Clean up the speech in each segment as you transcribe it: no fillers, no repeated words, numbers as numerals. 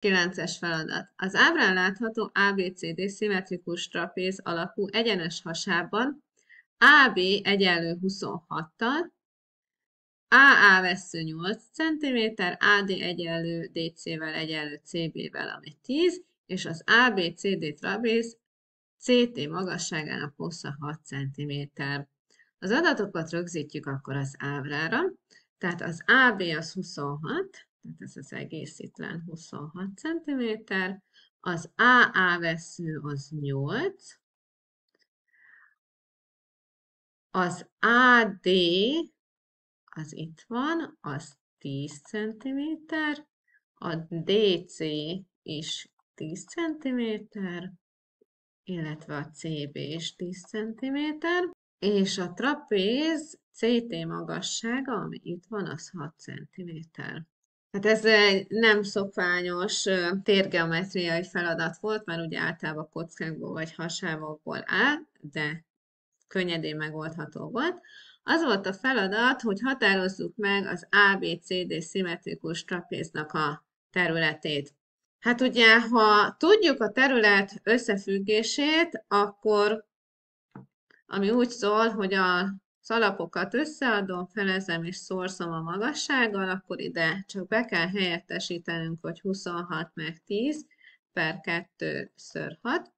9-es feladat. Az ábrán látható ABCD szimmetrikus trapéz alakú egyenes hasában AB egyenlő 26-tal, AA vessző 8 cm, AD egyenlő DC-vel egyenlő CB-vel, ami 10, és az ABCD trapéz CT magasságának hossza 6 cm. Az adatokat rögzítjük akkor az ábrára, tehát az AB az 26, tehát ez az egész itt lenne 26 cm, az AA vessző az 8, az AD az itt van, az 10 cm, a DC is 10 cm, illetve a CB is 10 cm, és a trapéz CT magassága, ami itt van, az 6 cm. Hát ez egy nem szokványos térgeometriai feladat volt, mert ugye általában kockákból vagy hasávokból áll, de könnyedén megoldható volt. Az volt a feladat, hogy határozzuk meg az ABCD szimmetrikus trapéznak a területét. Hát ugye, ha tudjuk a terület összefüggését, akkor ami úgy szól, hogy az alapokat összeadom, felezem és szorzom a magassággal, akkor ide csak be kell helyettesítenünk, hogy 26 meg 10 per 2 ször 6.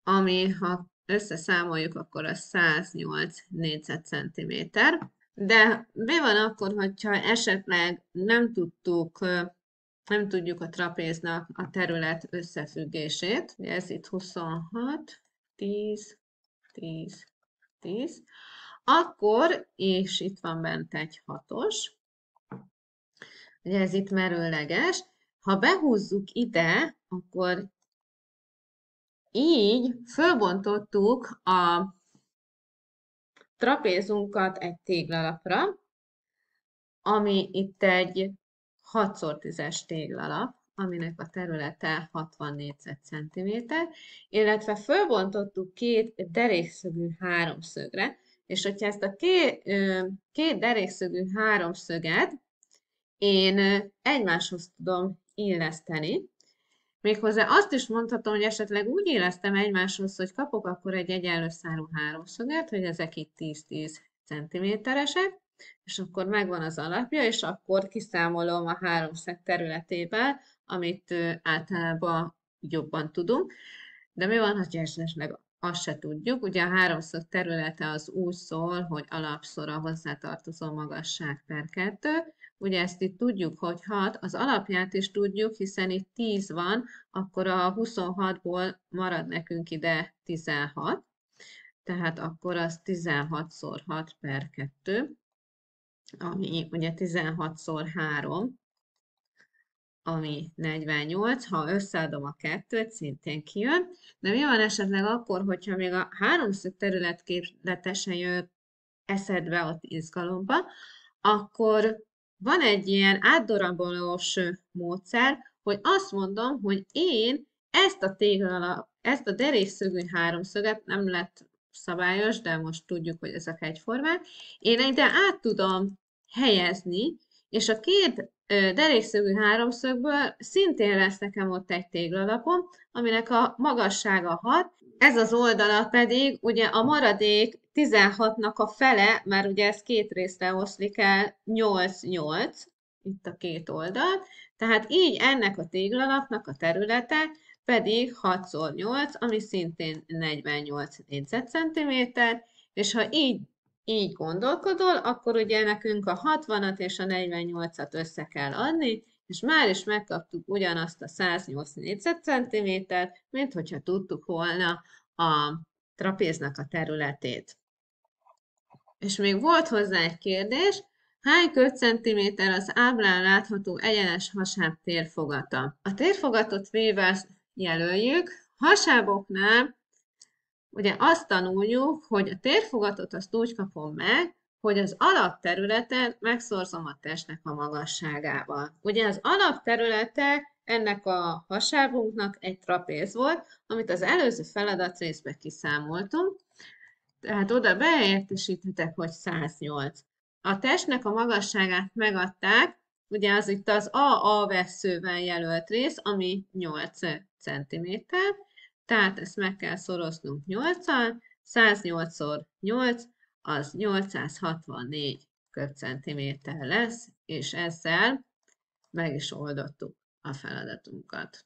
Ami, ha összeszámoljuk, akkor az 108 négyzetcentiméter. De mi van akkor, hogyha esetleg nem tudjuk a trapéznak a terület összefüggését? Ez itt 26, 10, 10, 10. Akkor, és itt van bent egy 6-os, ugye ez itt merőleges, ha behúzzuk ide, akkor így fölbontottuk a trapézunkat egy téglalapra, ami itt egy 6x10-es téglalap, aminek a területe 60 négyzetcentiméter, illetve fölbontottuk két derékszögű háromszögre, és hogyha ezt a két derékszögű háromszöget én egymáshoz tudom illeszteni, méghozzá azt is mondhatom, hogy esetleg úgy élesztem egymáshoz, hogy kapok akkor egy egyenlő szárú háromszöget, hogy ezek itt 10-10 cm-esek, és akkor megvan az alapja, és akkor kiszámolom a háromszög területével, amit általában jobban tudunk. De mi van, ha esetleg azt se tudjuk? Ugye a háromszög területe az úgy szól, hogy alapszor a hozzátartozó magasság per 2. Ugye ezt itt tudjuk, hogy 6, az alapját is tudjuk, hiszen itt 10 van, akkor a 26-ból marad nekünk ide 16, tehát akkor az 16x6 per 2, ami ugye 16x3, ami 48, ha összeadom a kettőt, szintén kijön, de mi van esetleg akkor, hogyha még a háromszög területképletesen se jön eszedbe ott izgalomba, akkor van egy ilyen átdarabolós módszer, hogy azt mondom, hogy én ezt a derékszögű háromszöget, nem lett szabályos, de most tudjuk, hogy ezek egyformák, én ide át tudom helyezni, és a két derékszögű háromszögből szintén lesz nekem ott egy téglalapom, aminek a magassága 6, ez az oldala pedig ugye a maradék 16-nak a fele, mert ugye ez két részre oszlik el, 8-8, itt a két oldal, tehát így ennek a téglalapnak a területe pedig 6x8, ami szintén 48 négyzetcentiméter, és ha így gondolkodol, akkor ugye nekünk a 60-at és a 48-at össze kell adni, és már is megkaptuk ugyanazt a 108 négyzetcentimétert, mint hogyha tudtuk volna a trapéznak a területét. És még volt hozzá egy kérdés, hány köbcentiméter az ábrán látható egyenes hasáb térfogata? A térfogatot V-vel jelöljük, hasáboknál ugye azt tanuljuk, hogy a térfogatot azt úgy kapom meg, hogy az alapterületet megszorzom a testnek a magasságával. Ugye az alapterülete ennek a hasábunknak egy trapéz volt, amit az előző feladatrészben kiszámoltunk, Tehát oda beértesíthetek, hogy 108. A testnek a magasságát megadták, ugye az itt az AA vesszővel jelölt rész, ami 8 centiméter, tehát ezt meg kell szoroznunk 8-al, 108-szor 8, az 864 köbcentiméter lesz, és ezzel meg is oldottuk a feladatunkat.